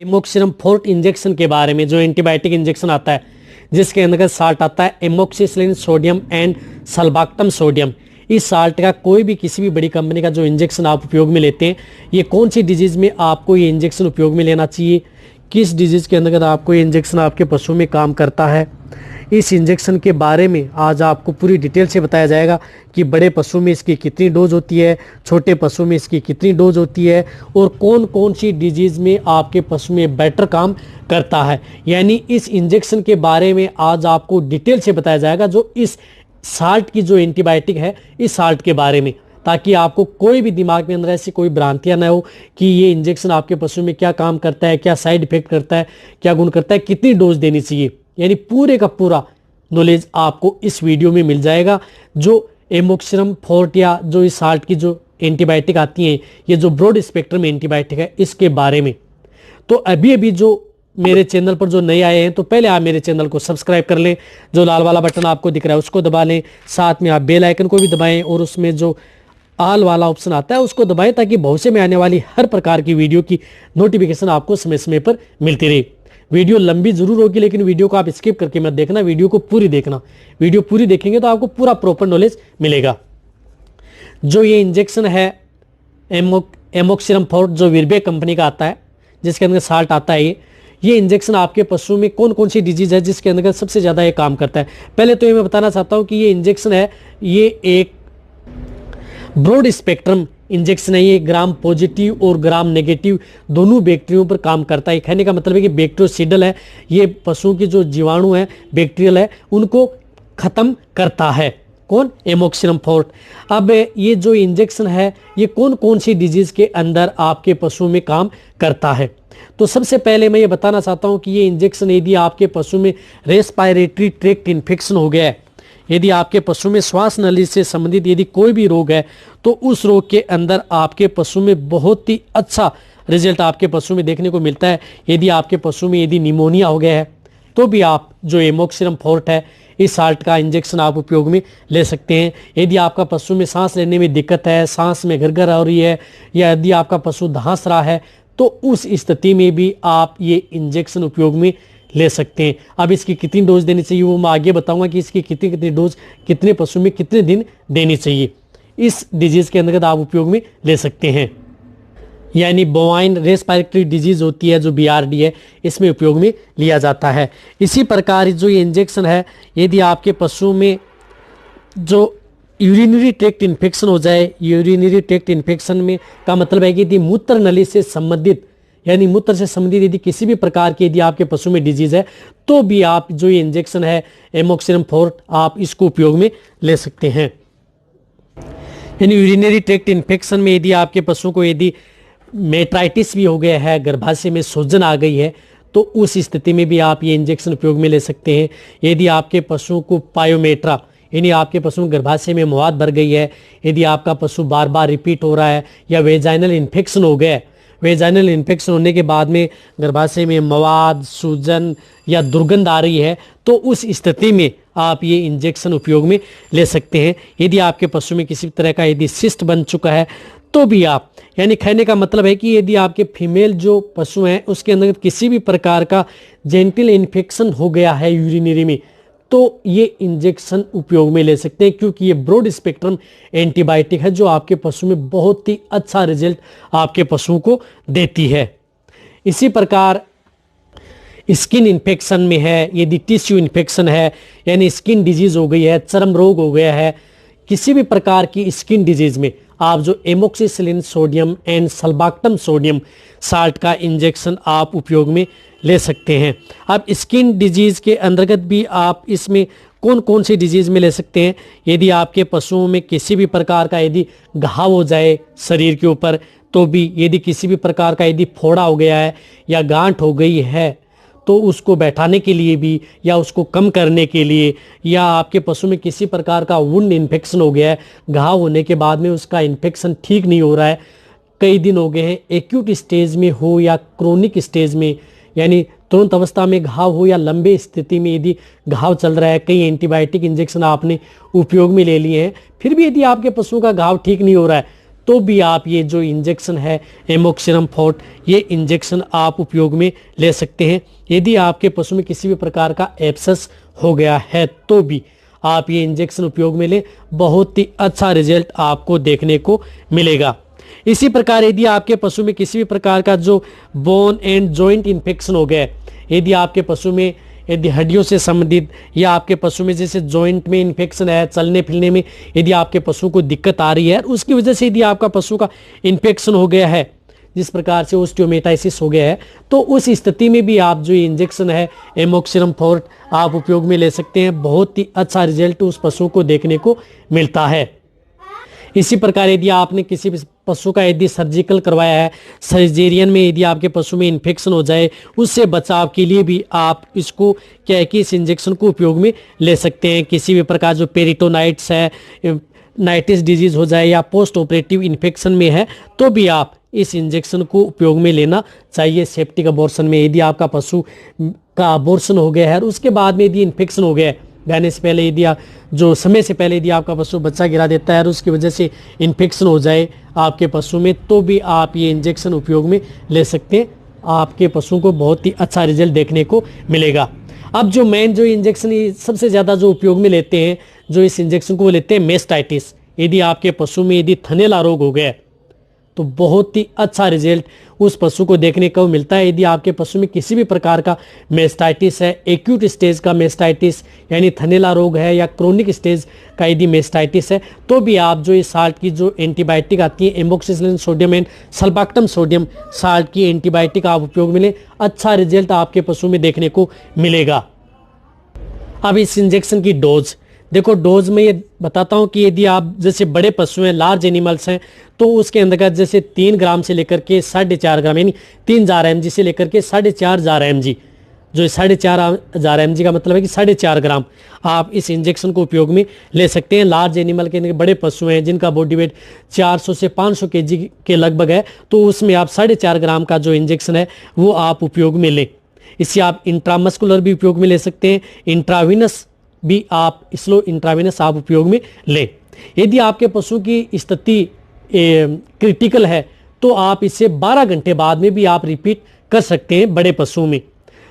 एमोक्सिलम fort injection के बारे में, जो एंटीबायोटिक इंजेक्शन आता है जिसके अंदर साल्ट आता है amoxicillin sodium and sulbactam sodium. इस साल्ट का कोई भी किसी भी बड़ी कंपनी का जो इंजेक्शन आप उपयोग में लेते हैं, ये कौन सी डिजीज में आपको ये इंजेक्शन उपयोग में लेना चाहिए, किस डिजीज के अंतर्गत आपको ये इंजेक्शन आपके पशु में काम करता है, इस इंजेक्शन के बारे में आज आपको पूरी डिटेल से बताया जाएगा कि बड़े पशु में इसकी कितनी डोज होती है, छोटे पशु में इसकी कितनी डोज होती है और कौन कौन सी डिजीज में आपके पशु में बेटर काम करता है। यानी इस इंजेक्शन के बारे में आज आपको डिटेल से बताया जाएगा, जो इस साल्ट की जो एंटीबायोटिक है इस साल्ट के बारे में, ताकि आपको कोई भी दिमाग में अंदर ऐसी कोई भ्रांतियां ना हो कि ये इंजेक्शन आपके पशु में क्या काम करता है, क्या साइड इफेक्ट करता है, क्या गुण करता है, कितनी डोज देनी चाहिए। यानी पूरे का पूरा नॉलेज आपको इस वीडियो में मिल जाएगा। जो एमोक्सिलम फोर्ट या जो इस साल्ट की जो एंटीबायोटिक आती हैं, ये जो ब्रॉड स्पेक्ट्रम एंटीबायोटिक है, इसके बारे में। तो अभी जो मेरे चैनल पर जो नए आए हैं, तो पहले आप मेरे चैनल को सब्सक्राइब कर लें, जो लाल वाला बटन आपको दिख रहा है उसको दबा लें, साथ में आप बेल आइकन को भी दबाएं और उसमें जो ऑल वाला ऑप्शन आता है उसको दबाएं, ताकि भविष्य में आने वाली हर प्रकार की वीडियो की नोटिफिकेशन आपको समय समय पर मिलती रहे। वीडियो लंबी जरूर होगी, लेकिन वीडियो को आप स्किप करके मत देखना, वीडियो को पूरी देखना। वीडियो पूरी देखेंगे तो आपको पूरा प्रॉपर नॉलेज मिलेगा। जो ये इंजेक्शन है एमोक्सिलम फोर्ट, जो वीरबैक कंपनी का आता है, जिसके अंदर साल्ट आता है, ये इंजेक्शन आपके पशु में कौन कौन सी डिजीज है जिसके अंदर सबसे ज्यादा ये काम करता है। पहले तो ये मैं बताना चाहता हूं कि ये इंजेक्शन है, ये एक ब्रॉड स्पेक्ट्रम इंजेक्शन है। ये ग्राम पॉजिटिव और ग्राम नेगेटिव दोनों बैक्टीरियों पर काम करता है। कहने का मतलब है कि बैक्टीरियोसिडल है, ये पशुओं के जो जीवाणु है, बैक्टीरियल है, उनको खत्म करता है। कौन? एमोक्सिलम फोर्ट। अब ये जो इंजेक्शन है ये कौन कौन सी डिजीज के अंदर आपके पशु में काम करता है। तो सबसे पहले मैं ये बताना चाहता हूं कि ये इंजेक्शन यदि आपके पशु में रेस्पिरेटरी ट्रैक्ट इन्फेक्शन हो गया है, यदि आपके पशु में श्वास नली से संबंधित यदि कोई भी रोग है, तो उस रोग के अंदर आपके पशु में बहुत ही अच्छा रिजल्ट आपके पशु में देखने को मिलता है। यदि आपके पशु में यदि निमोनिया हो गया है, तो भी आप जो एमोक्सिलम फोर्ट है इस साल्ट का इंजेक्शन आप उपयोग में ले सकते हैं। यदि आपका पशु में सांस लेने में दिक्कत है, सांस में गड़गड़ हो रही है, या यदि आपका पशु धांस रहा है, तो उस स्थिति में भी आप ये इंजेक्शन उपयोग में ले सकते हैं। अब इसकी कितनी डोज देनी चाहिए वो मैं आगे बताऊंगा कि इसकी कितनी कितनी डोज कितने पशु में कितने दिन देनी चाहिए। इस डिजीज के अंतर्गत आप उपयोग में ले सकते हैं। यानी बोवाइन रेस्पिरेटरी डिजीज होती है जो BRD है, इसमें उपयोग में लिया जाता है। इसी प्रकार जो ये इंजेक्शन है, यदि आपके पशु में जो यूरिनरी ट्रैक्ट इन्फेक्शन हो जाए, यूरिनरी ट्रैक्ट इन्फेक्शन में का मतलब है कि यदि मूत्र नली से संबंधित, यानी मूत्र से संबंधित यदि किसी भी प्रकार की यदि आपके पशु में डिजीज है, तो भी आप जो ये इंजेक्शन है एमोक्सिलम फोर्ट आप इसको उपयोग में ले सकते हैं। यानी यूरिनरी ट्रैक्ट इन्फेक्शन में यदि आपके पशु को यदि मेट्राइटिस भी हो गया है, गर्भाशय में सूजन आ गई है, तो उस स्थिति में भी आप ये इंजेक्शन उपयोग में ले सकते हैं। यदि आपके पशु को पायोमेट्रा, यानी आपके पशु गर्भाशय में मवाद भर गई है, यदि आपका पशु बार बार रिपीट हो रहा है, या वेजाइनल इन्फेक्शन हो गया है, वेजाइनल इन्फेक्शन होने के बाद में गर्भाशय में मवाद, सूजन या दुर्गंध आ रही है, तो उस स्थिति में आप ये इंजेक्शन उपयोग में ले सकते हैं। यदि आपके पशु में किसी तरह का यदि सिस्ट बन चुका है, तो भी आप, यानी कहने का मतलब है कि यदि आपके फीमेल जो पशु हैं उसके अंदर किसी भी प्रकार का जेनिटल इन्फेक्शन हो गया है यूरिनरी में, तो ये इंजेक्शन उपयोग में ले सकते हैं, क्योंकि ये ब्रॉड स्पेक्ट्रम एंटीबायोटिक है जो आपके पशु में बहुत ही अच्छा रिजल्ट आपके पशुओं को देती है। इसी प्रकार स्किन इन्फेक्शन में है, यदि टिश्यू इन्फेक्शन है, यानी स्किन डिजीज हो गई है, चर्म रोग हो गया है, किसी भी प्रकार की स्किन डिजीज में आप जो amoxicillin sodium and sulbactam sodium salt का इंजेक्शन आप उपयोग में ले सकते हैं। अब स्किन डिजीज के अंतर्गत भी आप इसमें कौन कौन सी डिजीज में ले सकते हैं। यदि आपके पशुओं में किसी भी प्रकार का यदि घाव हो जाए शरीर के ऊपर, तो भी यदि किसी भी प्रकार का यदि फोड़ा हो गया है या गांठ हो गई है, तो उसको बैठाने के लिए भी या उसको कम करने के लिए, या आपके पशु में किसी प्रकार का वुंड इन्फेक्शन हो गया है, घाव होने के बाद में उसका इन्फेक्शन ठीक नहीं हो रहा है, कई दिन हो गए हैं, एक्यूट स्टेज में हो या क्रोनिक स्टेज में, यानी तुरंत अवस्था में घाव हो या लंबे स्थिति में यदि घाव चल रहा है, कई एंटीबायोटिक इंजेक्शन आपने उपयोग में ले लिए हैं, फिर भी यदि आपके पशु का घाव ठीक नहीं हो रहा है, तो भी आप ये जो इंजेक्शन है एमोक्सिलम फोर्ट, ये इंजेक्शन आप उपयोग में ले सकते हैं। यदि आपके पशु में किसी भी प्रकार का एब्सेस हो गया है तो भी आप ये इंजेक्शन उपयोग में लें, बहुत ही अच्छा रिजल्ट आपको देखने को मिलेगा। इसी प्रकार यदि आपके पशु में किसी भी प्रकार का जो बोन एंड जॉइंट इन्फेक्शन हो गया है, यदि आपके पशु में यदि हड्डियों से संबंधित या आपके पशु में जैसे जॉइंट में इन्फेक्शन है, चलने फिरने में यदि आपके पशु को दिक्कत आ रही है, उसकी वजह से यदि आपका पशु का इन्फेक्शन हो गया है, जिस प्रकार से ओस्टियोमेटाइसिस हो गया है, तो उस स्थिति में भी आप जो इंजेक्शन है एमोक्सिलम फोर्ट आप उपयोग में ले सकते हैं। बहुत ही अच्छा रिजल्ट उस पशु को देखने को मिलता है। इसी प्रकार यदि आपने किसी पशु का यदि सर्जिकल करवाया है, सर्जेरियन में यदि आपके पशु में इन्फेक्शन हो जाए, उससे बचाव के लिए भी आप इसको क्या है कि इस इंजेक्शन को उपयोग में ले सकते हैं। किसी भी प्रकार जो पेरिटोनाइट्स है, नाइटिस डिजीज हो जाए या पोस्ट ऑपरेटिव इन्फेक्शन में है, तो भी आप इस इंजेक्शन को उपयोग में लेना चाहिए। सेप्टिक अबॉर्शन में यदि आपका पशु का अबॉर्शन हो गया है और उसके बाद में यदि इन्फेक्शन हो गया है, गाने से पहले यदि आप जो समय से पहले यदि आपका पशु बच्चा गिरा देता है और उसकी वजह से इन्फेक्शन हो जाए आपके पशु में, तो भी आप ये इंजेक्शन उपयोग में ले सकते हैं। आपके पशु को बहुत ही अच्छा रिजल्ट देखने को मिलेगा। अब जो मेन जो इंजेक्शन सबसे ज़्यादा जो उपयोग में लेते हैं, जो इस इंजेक्शन को लेते हैं मेस्टाइटिस। यदि आपके पशु में यदि थनैला रोग हो गया तो बहुत ही अच्छा रिजल्ट उस पशु को देखने को मिलता है। यदि आपके पशु में किसी भी प्रकार का मेस्टाइटिस है, एक्यूट स्टेज का मेस्टाइटिस यानी थनैला रोग है, या क्रोनिक स्टेज का यदि मेस्टाइटिस है, तो भी आप जो इस साल्ट की जो एंटीबायोटिक आती है amoxicillin sodium and sulbactam sodium salt की एंटीबायोटिक आप उपयोग में लें, अच्छा रिजल्ट आपके पशु में देखने को मिलेगा। अब इस इंजेक्शन की डोज देखो, डोज में ये बताता हूँ कि यदि आप जैसे बड़े पशु हैं, लार्ज एनिमल्स हैं, तो उसके अंतर्गत जैसे 3 ग्राम से लेकर के 4.5 ग्राम यानी 3,000 mg से लेकर के 4,500 mg, जो 4,500 mg का मतलब है कि 4.5 ग्राम आप इस इंजेक्शन को उपयोग में ले सकते हैं। लार्ज एनिमल के बड़े पशु हैं जिनका बॉडी वेट 400 से 500 kg के लगभग है, तो उसमें आप 4.5 ग्राम का जो इंजेक्शन है वो आप उपयोग में लें। इससे आप इंट्रामस्कुलर भी उपयोग में ले सकते हैं, इंट्राविनस भी आप स्लो इंट्रावेनस आप उपयोग में लें। यदि आपके पशु की स्थिति क्रिटिकल है तो आप इसे 12 घंटे बाद में भी आप रिपीट कर सकते हैं बड़े पशु में।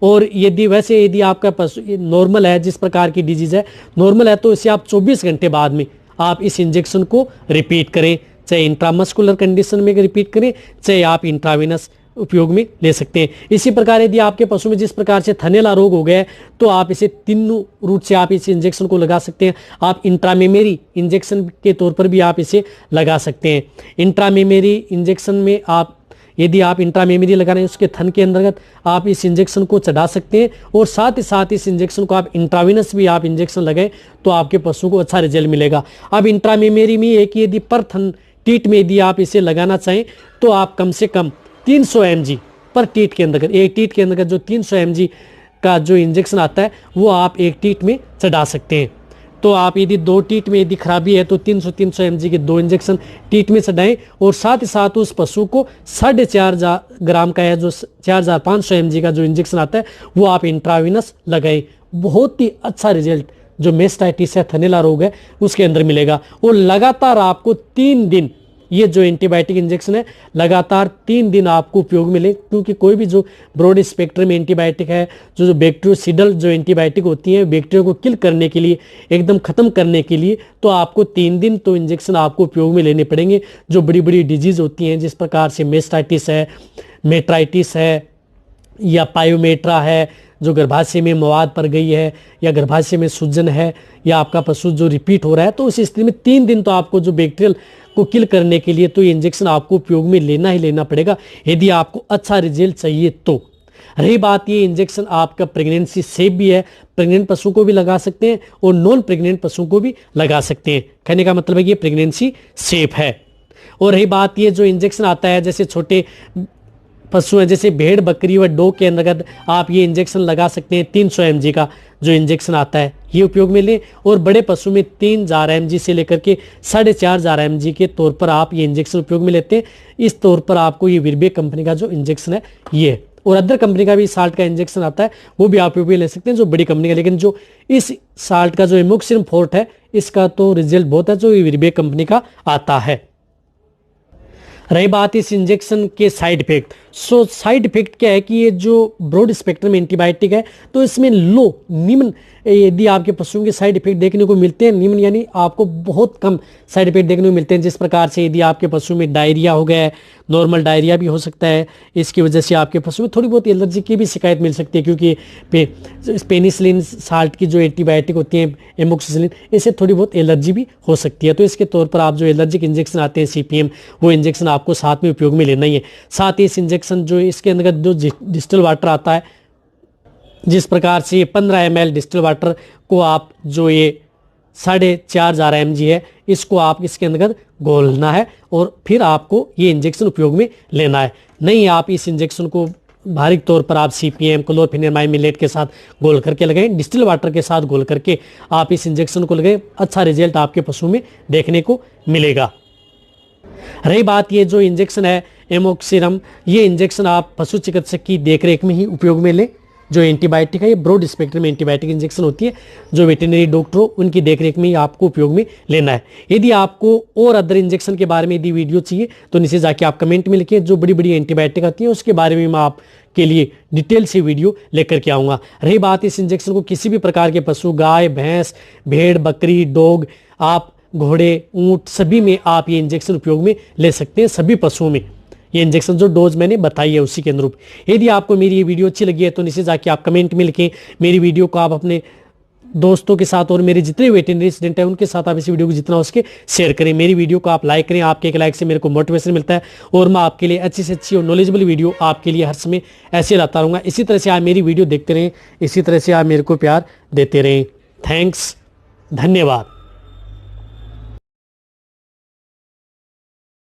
और यदि आपका पशु नॉर्मल है, जिस प्रकार की डिजीज है नॉर्मल है, तो इसे आप 24 घंटे बाद में आप इस इंजेक्शन को रिपीट करें, चाहे इंट्रामस्कुलर कंडीशन में रिपीट करें, चाहे आप इंट्रावेनस उपयोग में ले सकते हैं। इसी प्रकार यदि आपके पशु में जिस प्रकार से थनैला रोग हो गया है, तो आप इसे तीनों रूट से आप इस इंजेक्शन को लगा सकते हैं। आप इंट्रामेमेरी इंजेक्शन के तौर पर भी आप इसे लगा सकते हैं। इंट्रामेमेरी इंजेक्शन में आप यदि आप इंट्रामेमेरी लगा रहे हैं, उसके थन के अंतर्गत आप इस इंजेक्शन को चढ़ा सकते हैं, और साथ ही साथ इस इंजेक्शन को आप इंट्रावेनस भी आप इंजेक्शन लगाएं तो आपके पशु को अच्छा रिजल्ट मिलेगा। अब इंट्रामेमेरी में एक यदि पर थन टीट में यदि आप इसे लगाना चाहें तो आप कम से कम 300 mg पर टीट के अंतर्गत, एक टीट के अंतर्गत जो 300 mg का जो इंजेक्शन आता है वो आप एक टीट में चढ़ा सकते हैं। तो आप यदि 2 टीट में यदि खराबी है तो 300 mg के 2 इंजेक्शन टीट में चढ़ाएं, और साथ ही साथ उस पशु को 4.5 ग्राम का है जो 4,500 mg का जो इंजेक्शन आता है वो आप इंट्रावेनस लगाएं। बहुत ही अच्छा रिजल्ट जो मेस्टाइटिस है, थनैला रोग है, उसके अंदर मिलेगा। और लगातार आपको 3 दिन ये जो एंटीबायोटिक इंजेक्शन है लगातार 3 दिन आपको उपयोग में लें, क्योंकि कोई भी जो ब्रॉड स्पेक्ट्रम एंटीबायोटिक है, जो बैक्टीरियोसिडल जो एंटीबायोटिक होती है बैक्टीरिया को किल करने के लिए, एकदम खत्म करने के लिए, तो आपको 3 दिन तो इंजेक्शन आपको उपयोग में लेने पड़ेंगे। जो बड़ी बड़ी डिजीज होती हैं, जिस प्रकार से मेस्टाइटिस है, मेट्राइटिस है, या पायोमेट्रा है, जो गर्भाशय में मवाद पड़ गई है, या गर्भाशय में सूजन है, या आपका पशु जो रिपीट हो रहा है, तो उस स्थिति में 3 दिन तो आपको जो बैक्टीरियल को किल करने के लिए तो ये इंजेक्शन आपको उपयोग में लेना ही लेना पड़ेगा, यदि आपको अच्छा रिजल्ट चाहिए तो। रही बात ये इंजेक्शन आपका प्रेगनेंसी सेफ भी है, प्रेग्नेंट पशु को भी लगा सकते हैं और नॉन प्रेग्नेंट पशु को भी लगा सकते हैं। कहने का मतलब है कि ये प्रेगनेंसी सेफ है। और रही बात ये जो इंजेक्शन आता है, जैसे छोटे पशु हैं जैसे भेड़, बकरी व डॉग के अंतर्गत आप ये इंजेक्शन लगा सकते हैं। 300 mg का जो इंजेक्शन आता है ये उपयोग में लें, और बड़े पशु में 3,000 mg से लेकर के 4,500 mg के तौर पर आप ये इंजेक्शन उपयोग में लेते हैं। इस तौर पर आपको ये विरबेक कंपनी का जो इंजेक्शन है ये, और अदर कंपनी का भी साल्ट का इंजेक्शन आता है वो भी आप उपयोग में ले सकते हैं, जो बड़ी कंपनी का। लेकिन जो इस साल्ट का जो एमोक्सिलम फोर्ट है, इसका तो रिजल्ट बहुत है, जो विरबेक कंपनी का आता है। रही बात इस इंजेक्शन के side effect, so side effect क्या है कि ये जो ब्रॉड स्पेक्ट्रम एंटीबायोटिक है तो इसमें लो निम्न यदि आपके पशुओं के साइड इफेक्ट देखने को मिलते हैं, निम्न यानी आपको बहुत कम साइड इफेक्ट देखने को मिलते हैं। जिस प्रकार से यदि आपके पशु में डायरिया हो गया है, नॉर्मल डायरिया भी हो सकता है, इसकी वजह से आपके पशु में थोड़ी बहुत एलर्जी की भी शिकायत मिल सकती है, क्योंकि पेनिसिलिन साल्ट की जो एंटीबायोटिक होती है एमोक्सिसिलिन, इससे थोड़ी बहुत एलर्जी भी हो सकती है। तो इसके तौर पर आप जो एलर्जिक इंजेक्शन आते हैं सीपीएम, वो इंजेक्शन आपको साथ में उपयोग में लेना ही है। साथ ही इस इंजेक्शन जो इसके अंदर जो डिस्टिल वाटर आता है, जिस प्रकार से 15 ml डिस्टिल वाटर को आप जो ये 4,500 mg है, इसको आप इसके अंदर घोलना है और फिर आपको ये इंजेक्शन उपयोग में लेना है। नहीं आप इस इंजेक्शन को बारीक तौर पर आप सीपीएम क्लोरफेनिरामाइड मिलेट के साथ घोल करके लगाएं, डिस्टिल वाटर के साथ घोल करके आप इस इंजेक्शन को लगाएं, अच्छा रिजल्ट आपके पशु में देखने को मिलेगा। रही बात ये जो इंजेक्शन है एमोक्सिरम, ये इंजेक्शन आप पशु चिकित्सक की देखरेख में ही उपयोग में लें। जो एंटीबायोटिक है ये ब्रॉड स्पेक्ट्रम एंटीबायोटिक इंजेक्शन होती है, जो वेटरनरी डॉक्टर हो उनकी देखरेख में ही आपको उपयोग में लेना है। यदि आपको और अदर इंजेक्शन के बारे में यदि वीडियो चाहिए तो नीचे जाके आप कमेंट में लिखिए, जो बड़ी बड़ी एंटीबायोटिक आती है उसके बारे में मैं आपके लिए डिटेल से वीडियो लेकर के आऊँगा। रही बात इस इंजेक्शन को किसी भी प्रकार के पशु, गाय, भैंस, भेड़, बकरी, डॉग, आप घोड़े, ऊँट, सभी में आप ये इंजेक्शन उपयोग में ले सकते हैं। सभी पशुओं में ये इंजेक्शन जो डोज मैंने बताई है उसी के अनुरूप। यदि आपको मेरी ये वीडियो अच्छी लगी है तो नीचे जाके आप कमेंट में लिखें। मेरी वीडियो को आप अपने दोस्तों के साथ और मेरे जितने वेटरनरी स्टूडेंट हैं उनके साथ आप इस वीडियो को जितना हो सके शेयर करें। मेरी वीडियो को आप लाइक करें, आपके एक लाइक से मेरे को मोटिवेशन मिलता है और मैं आपके लिए अच्छी से अच्छी और नॉलेजेबल वीडियो आपके लिए हर समय ऐसे लाता रहूँगा। इसी तरह से आप मेरी वीडियो देखते रहें, इसी तरह से आप मेरे को प्यार देते रहें। थैंक्स, धन्यवाद।